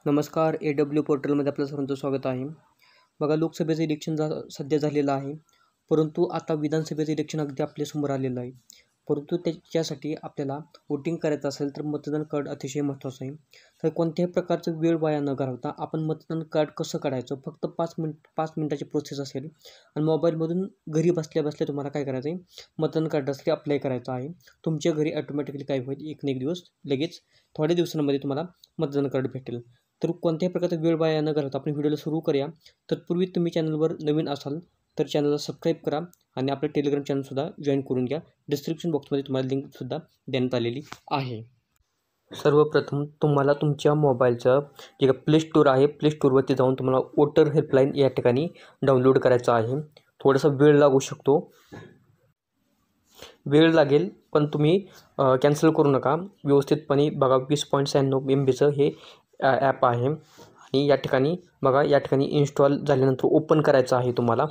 नमस्कार. AW पोर्टलमध्ये आपलं सर्वांचं स्वागत आहे. बघा, लोकसभेचं इलेक्शन सध्या झालेलं आहे, परंतु आता विधानसभेचं इलेक्शन अगदी आपल्यासमोर आलेलं आहे. परंतु त्याच्यासाठी आपल्याला वोटिंग करायचं असेल तर मतदान कार्ड अतिशय महत्त्वाचं आहे. तर कोणत्याही प्रकारचं वेळ वाया न घालवता आपण मतदान कार्ड कसं काढायचं, फक्त 5 मिनिटाची प्रोसेस असेल आणि मोबाईलमधून घरी बसल्या बसल्या तुम्हाला काय करायचं आहे, मतदान कार्डासाठी अप्लाय करायचं आहे. तुमच्या घरी ऑटोमॅटिकली काय होईल, एक ना एक दिवस लगेच थोड्या दिवसांमध्ये तुम्हाला मतदान कार्ड भेटेल. तर कोणत्याही प्रकारचा वेळ वाया न घालवता आपण व्हिडिओला सुरू करूया. तत्पूर्वी तुम्ही चॅनलवर नवीन असाल तर चॅनलला सबस्क्राईब करा आणि आपलं टेलिग्राम चॅनलसुद्धा जॉईन करून घ्या. डिस्क्रिप्शन बॉक्समध्ये तुम्हाला लिंकसुद्धा देण्यात आलेली आहे. सर्वप्रथम तुम्हाला तुमच्या मोबाईलचं जे काही प्ले स्टोअर आहे, प्ले स्टोअरवरती जाऊन तुम्हाला वोटर हेल्पलाईन या ठिकाणी डाउनलोड करायचं आहे. थोडासा वेळ लागू शकतो, वेळ लागेल, पण तुम्ही कॅन्सल करू नका. व्यवस्थितपणे बघा, 20.96 MBचं हे ॲप आहे आणि या ठिकाणी बघा, या ठिकाणी इन्स्टॉल झाल्यानंतर ओपन करायचं आहे तुम्हाला.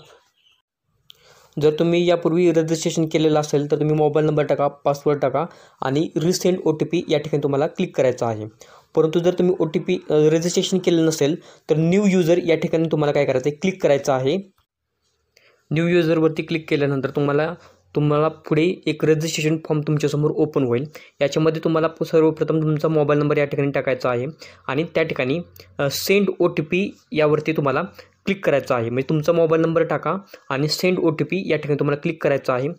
जर तुम्ही यापूर्वी रजिस्ट्रेशन केलेलं असेल तर तुम्ही मोबाईल नंबर टाका, पासवर्ड टाका आणि रिसेंड OTP या ठिकाणी तुम्हाला क्लिक करायचं आहे. परंतु जर तुम्ही OTP रजिस्ट्रेशन केलेलं नसेल तर न्यू युजर या ठिकाणी तुम्हाला काय करायचं आहे, क्लिक करायचं आहे. न्यू युजरवरती क्लिक केल्यानंतर तुम्हाला पुढे एक रजिस्ट्रेशन फॉर्म तुमच्यासमोर ओपन होईल. याच्यामध्ये तुम्हाला सर्वप्रथम तुमचा मोबाईल नंबर या ठिकाणी टाकायचा आहे आणि त्या ठिकाणी सेंड OTP यावरती तुम्हाला क्लिक करायचं आहे. म्हणजे तुमचा मोबाईल नंबर टाका आणि सेंड OTP या ठिकाणी तुम्हाला क्लिक करायचं आहे.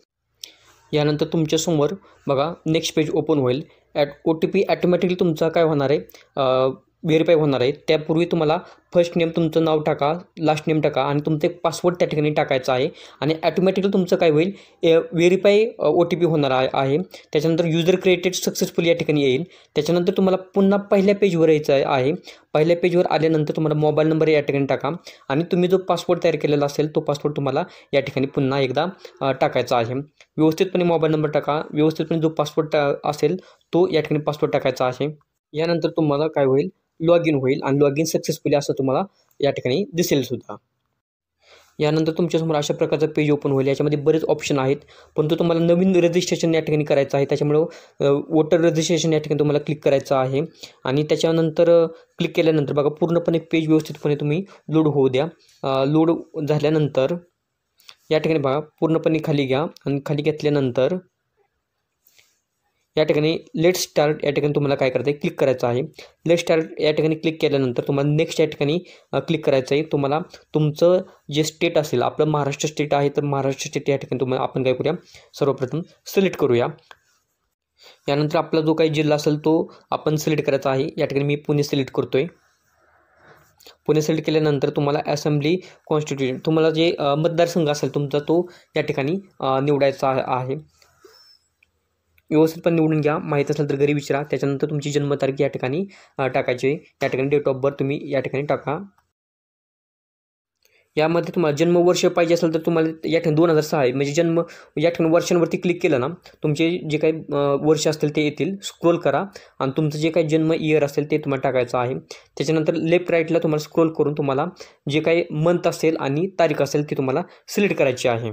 यानंतर तुमच्यासमोर बघा नेक्स्ट पेज ओपन होईल. OTP ॲटोमॅटिकली तुमचा काय होणार आहे, व्हेरीफाय होणार आहे. त्यापूर्वी तुम्हाला फर्स्ट नेम तुमचं नाव टाका, लास्ट नेम टाका आणि तुमचं एक पासवर्ड त्या ठिकाणी टाकायचा आहे आणि ॲटोमॅटिकली तुमचं काय होईल, व्हेरीफाय OTP होणार आहे. त्याच्यानंतर युजर क्रिएटेड सक्सेसफुल या ठिकाणी येईल. त्याच्यानंतर तुम्हाला पुन्हा पहिल्या पेजवर यायचं आहे. पहिल्या पेजवर आल्यानंतर तुम्हाला मोबाईल नंबर या ठिकाणी टाका आणि तुम्ही जो पासवर्ड तयार केलेला असेल तो पासवर्ड तुम्हाला या ठिकाणी पुन्हा एकदा टाकायचा आहे. व्यवस्थितपणे मोबाईल नंबर टाका, व्यवस्थितपणे जो पासवर्ड असेल तो या ठिकाणी पासवर्ड टाकायचा आहे. यानंतर तुम्हाला काय होईल, लॉग इन होईल आणि लॉग इन सक्सेसफुली असं तुम्हाला या ठिकाणी दिसेल सुद्धा. यानंतर तुमच्यासमोर अशा प्रकारचं पेज ओपन होईल. याच्यामध्ये बरेच ऑप्शन आहेत, परंतु तुम्हाला नवीन रजिस्ट्रेशन या ठिकाणी करायचं आहे. त्याच्यामुळं वोटर रजिस्ट्रेशन या ठिकाणी तुम्हाला क्लिक करायचं आहे आणि त्याच्यानंतर क्लिक केल्यानंतर बघा पूर्णपणे पेज व्यवस्थितपणे तुम्ही लोड होऊ द्या. लोड झाल्यानंतर या ठिकाणी बघा पूर्णपणे खाली घ्या आणि खाली घेतल्यानंतर या ठिकाणी लेट स्टार्ट या ठिकाणी तुम्हाला काय करायचं आहे, क्लिक करायचं आहे. लेट स्टार्ट या ठिकाणी क्लिक केल्यानंतर तुम्हाला नेक्स्ट या ठिकाणी क्लिक करायचं आहे. तुम्हाला तुमचं जे स्टेट असेल, आपलं महाराष्ट्र स्टेट आहे तर महाराष्ट्र स्टेट या ठिकाणी तुम्हाला आपण काय करूया, सर्वप्रथम सिलेक्ट करूया. यानंतर आपला जो काही जिल्हा असेल तो आपण सिलेक्ट करायचा आहे. या ठिकाणी मी पुणे सिलेक्ट करतोय. पुणे सिलेक्ट केल्यानंतर तुम्हाला असेंब्ली कॉन्स्टिट्यूशन तुम्हाला जे मतदारसंघ असेल तुमचा तो या ठिकाणी निवडायचा आहे. व्यवस्थितपणे निवडून घ्या. माहीत असेल तर घरी विचारा. त्याच्यानंतर तुमची जन्मतारीख या ठिकाणी टाकायची. या ठिकाणी डेट ऑफ बर्थ तुम्ही या ठिकाणी टाका. यामध्ये तुम्हाला जन्मवर्ष पाहिजे असेल तर तुम्हाला या ठिकाणी 2006 आहे. म्हणजे जन्म या ठिकाणी वर्षांवरती क्लिक केलं ना, तुमचे जे काही वर्ष असतील ते येतील. स्क्रोल करा आणि तुमचं जे काही जन्म इयर असेल ते तुम्हाला टाकायचं आहे. त्याच्यानंतर लेफ्ट राईटला तुम्हाला स्क्रोल करून तुम्हाला जे काही मंथ असेल आणि तारीख असेल ती तुम्हाला सिलेक्ट करायची आहे.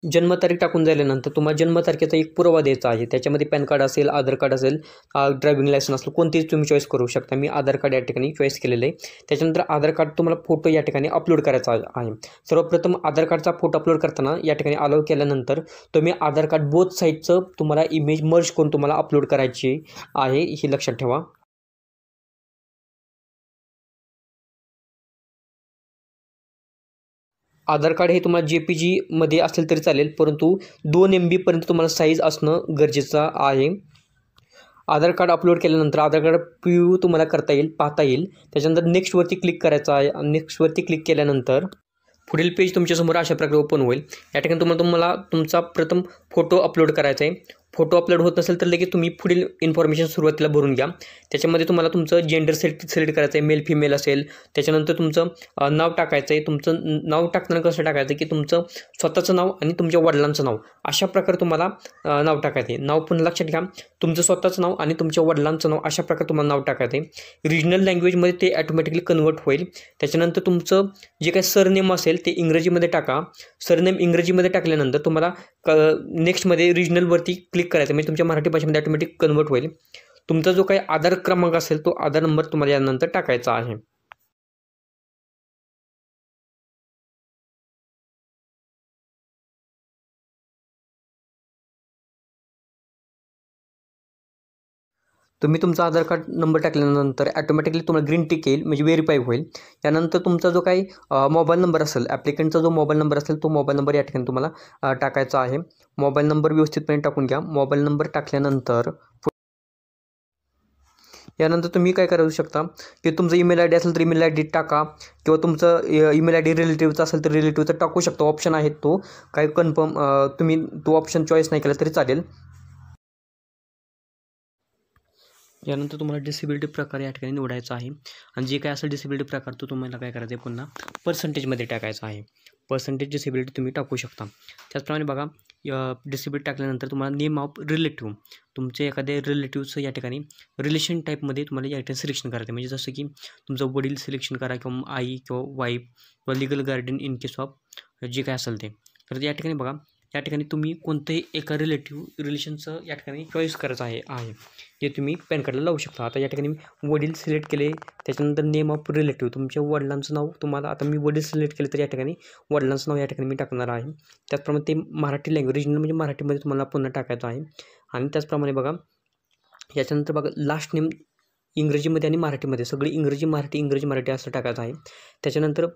जन्मतारीख टाकून झाल्यानंतर तुम्हाला जन्मतारखेचा एक पुरावा द्यायचा आहे. त्याच्यामध्ये पॅन कार्ड असेल, आधार कार्ड असेल, ड्रायव्हिंग लायसन्स असेल, कोणतेही तुम्ही चॉईस करू शकता. मी आधार कार्ड या ठिकाणी चॉईस केलेलं आहे. त्याच्यानंतर आधार कार्ड तुम्हाला फोटो या ठिकाणी अपलोड करायचा आहे. सर्वप्रथम आधार कार्डचा फोटो अपलोड करताना या ठिकाणी अलाउ केल्यानंतर तुम्ही आधार कार्ड बोथ साईडचं तुम्हाला इमेज मर्ज करून तुम्हाला अपलोड करायची आहे, हे लक्षात ठेवा. आधार कार्ड हे तुम्हाला JPG मध्ये असेल तरी चालेल, परंतु 2 MB पर्यंत तुम्हाला साईज असणं गरजेचं आहे. आधार कार्ड अपलोड केल्यानंतर आधार कार्ड प्रिव्ह्यू तुम्हाला करता येईल, पाहता येईल. त्याच्यानंतर नेक्स्टवरती क्लिक करायचं आहे. नेक्स्टवरती क्लिक केल्यानंतर पुढील पेज तुमच्यासमोर अशा प्रकारे ओपन होईल. या ठिकाणी तुम्हाला तुमचा प्रथम फोटो अपलोड करायचा आहे. फोटो अपलोड होत नसेल तर लगेच तुम्ही पुढील इन्फॉर्मेशन सुरुवातीला भरून घ्या. त्याच्यामध्ये तुम्हाला तुमचं जेंडर सिलेक्ट करायचं आहे, मेल फिमेल असेल. त्याच्यानंतर तुमचं नाव टाकायचं आहे. तुमचं नाव टाकताना कसं टाकायचं की तुमचं स्वतःचं नाव आणि तुमच्या वडिलांचं नाव अशा प्रकारे तुम्हाला नाव टाकायचं आहे. नाव पण लक्षात घ्या, तुमचं स्वतःचं नाव आणि तुमच्या वडिलांचं नाव अशा प्रकारे तुम्हाला नाव टाकायचं आहे. रिजनल लँग्वेजमध्ये ते ॲटोमॅटिकली कन्वर्ट होईल. त्याच्यानंतर तुमचं जे काही सरनेम असेल ते इंग्रजीमध्ये टाका. सरनेम इंग्रजीमध्ये टाकल्यानंतर तुम्हाला नेक्स्टमध्ये रिजनलवरती क्लिक करायचं, म्हणजे तुमच्या मराठी भाषेमध्ये ऑटोमॅटिक कन्वर्ट होईल. तुमचा जो काही आधार क्रमांक असेल तो आधार नंबर तुम्हाला यानंतर टाकायचा आहे. तुम्ही तुमचा आधार कार्ड नंबर टाकल्यानंतर ॲटोमॅटिकली तुम्हाला ग्रीन टिक येईल, म्हणजे व्हेरीफाय होईल. त्यानंतर तुमचा जो काही मोबाईल नंबर असेल, ॲप्लिकंटचा जो मोबाईल नंबर असेल तो मोबाईल नंबर या ठिकाणी तुम्हाला टाकायचा आहे. मोबाईल नंबर व्यवस्थितपणे टाकून घ्या. मोबाईल नंबर टाकल्यानंतर यानंतर तुम्ही काय करू शकता की तुमचं ईमेल आय डी असेल तर ईमेल आय डी टाका, किंवा तुमचं ईमेल आय डी रिलेटिव्हचा असेल तर रिलेटिव्हचा टाकू शकतो. ऑप्शन आहेत, तो काय कन्फर्म तुम्ही तो ऑप्शन चॉईस नाही केला तरी चालेल. यानंतर तुम्हाला डिसेबिलिटी प्रकार या ठिकाणी निवडायचा आहे, आणि जे काय असेल डिसेबिलिटी प्रकार तो तुम्हाला काय करायचं आहे पुन्हा पर्सेंटेजमध्ये टाकायचा आहे. पर्सेंटेज डिसेबिलिटी तुम्ही टाकू शकता. त्याचप्रमाणे बघा, डिसेबिलिटी टाकल्यानंतर तुम्हाला नेम ऑफ रिलेटिव्ह, तुमचे एखाद्या रिलेटिव्हचं या ठिकाणी रिलेशन टाईपमध्ये तुम्हाला या ठिकाणी सिलेक्शन करायचं. म्हणजे जसं की तुमचं वडील सिलेक्शन करा, किंवा आई किंवा वाईफ किंवा legal guardian in case of जे काय असेल ते. तर या ठिकाणी बघा, या ठिकाणी तुम्ही कोणतंही एका रिलेशनचं या ठिकाणी चॉईस करायचं आहे जे तुम्ही पॅन कार्डला लावू शकता. आता या ठिकाणी मी वडील सिलेक्ट केले, त्याच्यानंतर नेम ऑफ रिलेटिव्ह, तुमच्या वडिलांचं नाव तुम्हाला, आता मी वडील सिलेक्ट केले तर या ठिकाणी वडिलांचं नाव या ठिकाणी मी टाकणार आहे. त्याचप्रमाणे ते मराठी लँग्वेज रिजनल म्हणजे मराठीमध्ये तुम्हाला पुन्हा टाकायचं आहे. आणि त्याचप्रमाणे बघा, याच्यानंतर बघा लास्ट नेम इंग्रजीमध्ये आणि मराठीमध्ये सगळी इंग्रजी मराठी असं टाकायचं आहे. त्याच्यानंतर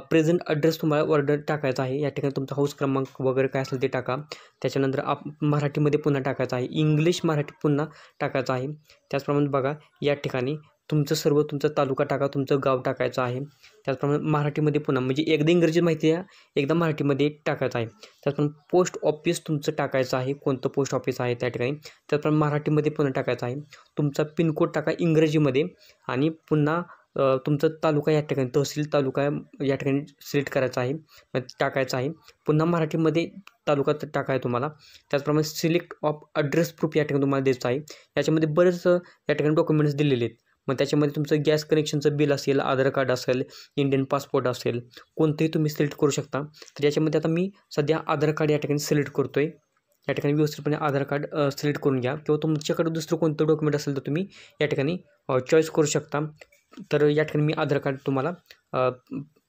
प्रेझेंट ॲड्रेस तुम्हाला ऑर्डर टाकायचा आहे. या ठिकाणी तुमचा हाऊस क्रमांक वगैरे काय असेल ते टाका. त्याच्यानंतर मराठीमध्ये पुन्हा टाकायचं आहे, इंग्लिश मराठी पुन्हा टाकायचं आहे. त्याचप्रमाणे बघा, या ठिकाणी तुमचा तालुका टाका, तुमचं गाव टाकायचं आहे. त्याचप्रमाणे मराठीमध्ये पुन्हा, म्हणजे एकदा इंग्रजी माहिती आहे, एकदा मराठीमध्ये टाकायचं आहे. त्याचप्रमाणे पोस्ट ऑफिस तुमचं टाकायचं आहे, कोणतं पोस्ट ऑफिस आहे त्या ठिकाणी. त्याचप्रमाणे मराठीमध्ये पुन्हा टाकायचं आहे. तुमचा पिनकोड टाका इंग्रजीमध्ये, आणि पुन्हा तुमचा तालुका या ठिकाणी तहसील तालुका या ठिकाणी सिलेक्ट करायचा आहे, टाकायचा आहे. पुन्हा मराठीमध्ये तालुका टाकाय तुम्हाला. त्याचप्रमाणे सिलेक्ट ऑफ ॲड्रेस प्रूफ या ठिकाणी तुम्हाला द्यायचं आहे. याच्यामध्ये बरेच या ठिकाणी डॉक्युमेंट्स दिलेले आहेत. मग त्याच्यामध्ये तुमचं गॅस कनेक्शनचं बिल असेल, आधार कार्ड असेल, इंडियन पासपोर्ट असेल, कोणतंही तुम्ही सिलेक्ट करू शकता. तर याच्यामध्ये आता मी सध्या आधार कार्ड या ठिकाणी सिलेक्ट करतो आहे. या ठिकाणी व्यवस्थितपणे आधार कार्ड सिलेक्ट करून घ्या, किंवा तुमच्याकडे दुसरं कोणतं डॉक्युमेंट असेल तर तुम्ही या ठिकाणी चॉईस करू शकता. तर या ठिकाणी मी आधार कार्ड तुम्हाला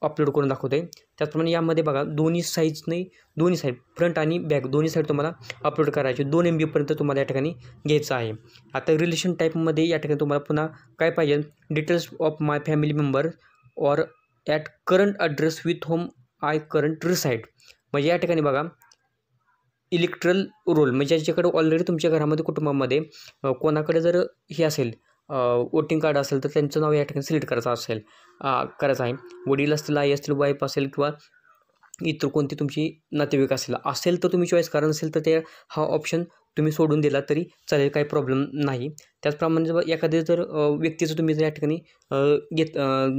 अपलोड करून दाखवतो आहे. त्याचप्रमाणे यामध्ये बघा, दोन्ही साईड फ्रंट आणि बॅक दोन्ही साईड तुम्हाला अपलोड करायचे. 2 MB पर्यंत तुम्हाला या ठिकाणी घ्यायचं आहे. आता रिलेशन टाईपमध्ये या ठिकाणी तुम्हाला पुन्हा काय पाहिजे, details of my family member or at current address with home I current reside. म्हणजे या ठिकाणी बघा, इलेक्ट्रल रोल, म्हणजे ज्याच्याकडे ऑलरेडी तुमच्या घरामध्ये कुटुंबामध्ये कोणाकडे जर हे असेल वोटिंग कार्ड असेल तर त्यांचं नाव या ठिकाणी सिलेक्ट करायचं आहे. वडील असतील, आई असतील, वाईफ असेल, किंवा इतर कोणती तुमची नातेवाईक असेल तर तुम्ही चॉईस करा, नसेल तर ते हा ऑप्शन तुम्ही सोडून दिला तरी चालेल, काही प्रॉब्लेम नाही. त्याचप्रमाणे जर एखाद्या व्यक्तीचं तुम्ही जर या ठिकाणी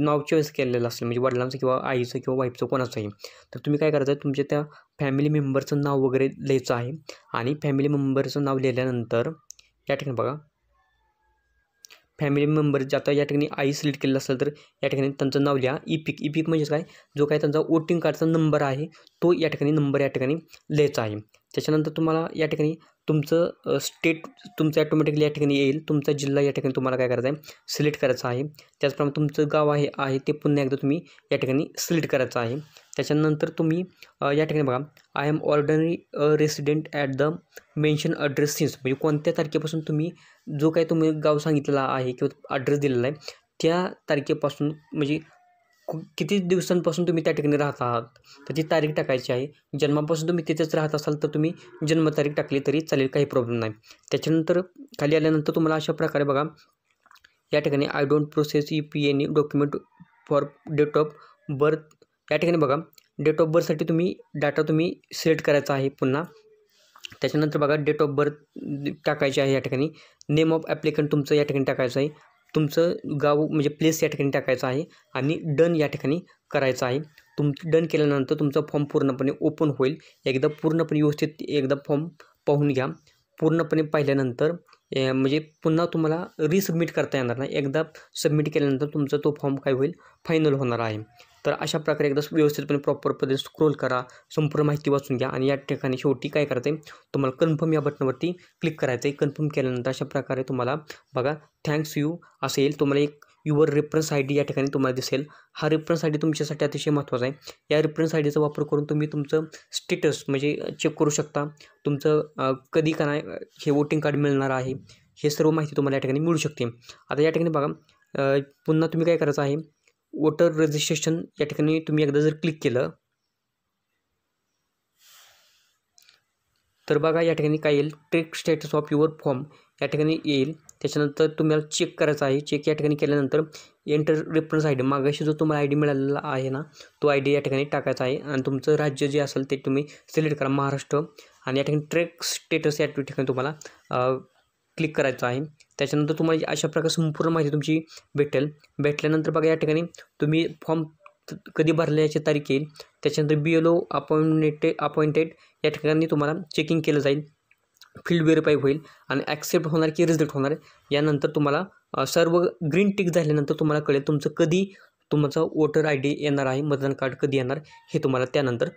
नाव चॉईस केलेलं असेल, म्हणजे वडिलांचं किंवा आईचं किंवा वाईफचं कोणाचंही, तर तुम्ही काय करायचं आहे, तुमच्या त्या फॅमिली मेंबरचं नाव वगैरे लिहायचं आहे. आणि फॅमिली मेंबरचं नाव लिहिल्यानंतर या ठिकाणी बघा, फॅमिली मेंबर आता या ठिकाणी आई सिलेक्ट केलेलं असेल तर या ठिकाणी त्यांचं नाव लिहा. इपिक म्हणजे काय, जो काय त्यांचा वोटिंग कार्डचा नंबर आहे तो या ठिकाणी नंबर या ठिकाणी लिहायचा आहे. त्याच्यानंतर तुम्हाला या ठिकाणी तुमचं स्टेट तुमचं ॲटोमॅटिकली या ठिकाणी येईल. तुमचा जिल्हा या ठिकाणी तुम्हाला काय करायचं आहे, सिलेक्ट करायचं आहे. त्याचप्रमाणे तुमचं गाव आहे ते पुन्हा एकदा तुम्ही या ठिकाणी सिलेक्ट करायचं आहे. त्याच्यानंतर तुम्ही या ठिकाणी बघा, I am ordinary resident at the mention address since, म्हणजे कोणत्या तारखेपासून तुम्ही जो काही तुम्ही गाव सांगितलेला आहे किंवा ॲड्रेस दिलेला आहे त्या तारखेपासून, म्हणजे किती दिवसांपासून तुम्ही त्या ठिकाणी राहत आहात त्याची तारीख टाकायची आहे. जन्मापासून तुम्ही तिथेच राहत असाल तर तुम्ही जन्मतारीख टाकली तरी चालेल, काही प्रॉब्लेम नाही. त्याच्यानंतर खाली आल्यानंतर तुम्हाला अशा प्रकारे बघा, या ठिकाणी I don't process EPN document for date of birth. या ठिकाणी बघा, डेट ऑफ बर्थसाठी तुम्ही डाटा तुम्ही सिलेक्ट करायचा आहे पुन्हा. त्याच्यानंतर बघा, डेट ऑफ बर्थ टाकायची आहे. या ठिकाणी नेम ऑफ ॲप्लिकंट तुमचं या ठिकाणी टाकायचं आहे. तुमचं गाव म्हणजे प्लेस या ठिकाणी टाकायचं आहे, आणि डन या ठिकाणी करायचं आहे. डन केल्यानंतर तुमचा फॉर्म पूर्णपणे ओपन होईल. एकदा पूर्णपणे व्यवस्थित एकदा फॉर्म पाहून घ्या. पूर्णपणे पाहिल्यानंतर म्हणजे पुन्हा तुम्हाला रिसबमिट करता येणार नाही. एकदा सबमिट केल्यानंतर तुमचा तो फॉर्म काय होईल, फायनल होणार आहे. तर अशा प्रकारे एकदा व्यवस्थितपणे प्रॉपर पद्धतीने स्क्रोल करा, संपूर्ण माहिती वाचून घ्या आणि या ठिकाणी शेवटी काय करायचं आहे, तुम्हाला कन्फर्म या बटनावरती क्लिक करायचं आहे. कन्फर्म केल्यानंतर अशा प्रकारे तुम्हाला बघा थँक्स यू असं येईल. तुम्हाला एक युअर रेफरन्स आय डी या ठिकाणी तुम्हाला दिसेल. हा रेफरन्स आय डी तुमच्यासाठी अतिशय महत्त्वाचा आहे. या रेफरन्स आय डीचा वापर करून तुम्ही तुमचं स्टेटस म्हणजे चेक करू शकता. तुमचं कधी का नाही हे वोटिंग कार्ड मिळणार आहे, हे सर्व माहिती तुम्हाला या ठिकाणी मिळू शकते. आता या ठिकाणी बघा पुन्हा तुम्ही काय करायचं आहे, वोटर रजिस्ट्रेशन या ठिकाणी तुम्ही एकदा जर क्लिक केलं तर बघा या ठिकाणी काय येईल, track status of your form या ठिकाणी येईल. त्याच्यानंतर तुम्हाला चेक करायचं आहे. चेक या ठिकाणी केल्यानंतर एंटर रेफरन्स आय डी, मागाशी जो तुम्हाला आय डी मिळालेला आहे ना, तो आय डी या ठिकाणी टाकायचा आहे आणि तुमचं राज्य जे असेल ते तुम्ही सिलेक्ट करा, महाराष्ट्र. आणि या ठिकाणी ट्रेक स्टेटस या ठिकाणी तुम्हाला क्लिक करायचं आहे. त्याच्यानंतर तुम्हाला अशा प्रकारे संपूर्ण माहिती तुमची भेटल्यानंतर बघा या ठिकाणी तुम्ही फॉर्म कधी भरल्याची तारीख येईल. त्याच्यानंतर BLO अपॉइंटेड या ठिकाणी तुम्हाला चेकिंग केलं जाईल, फील्ड व्हेरीफाय होईल आणि ॲक्सेप्ट होणार की रिजेक्ट होणार यानंतर तुम्हाला सर्व ग्रीन टिक झाल्यानंतर तुम्हाला कळेल तुमचं कधी तुमचं वोटर आय डी येणार आहे, मतदान कार्ड कधी येणार हे तुम्हाला त्यानंतर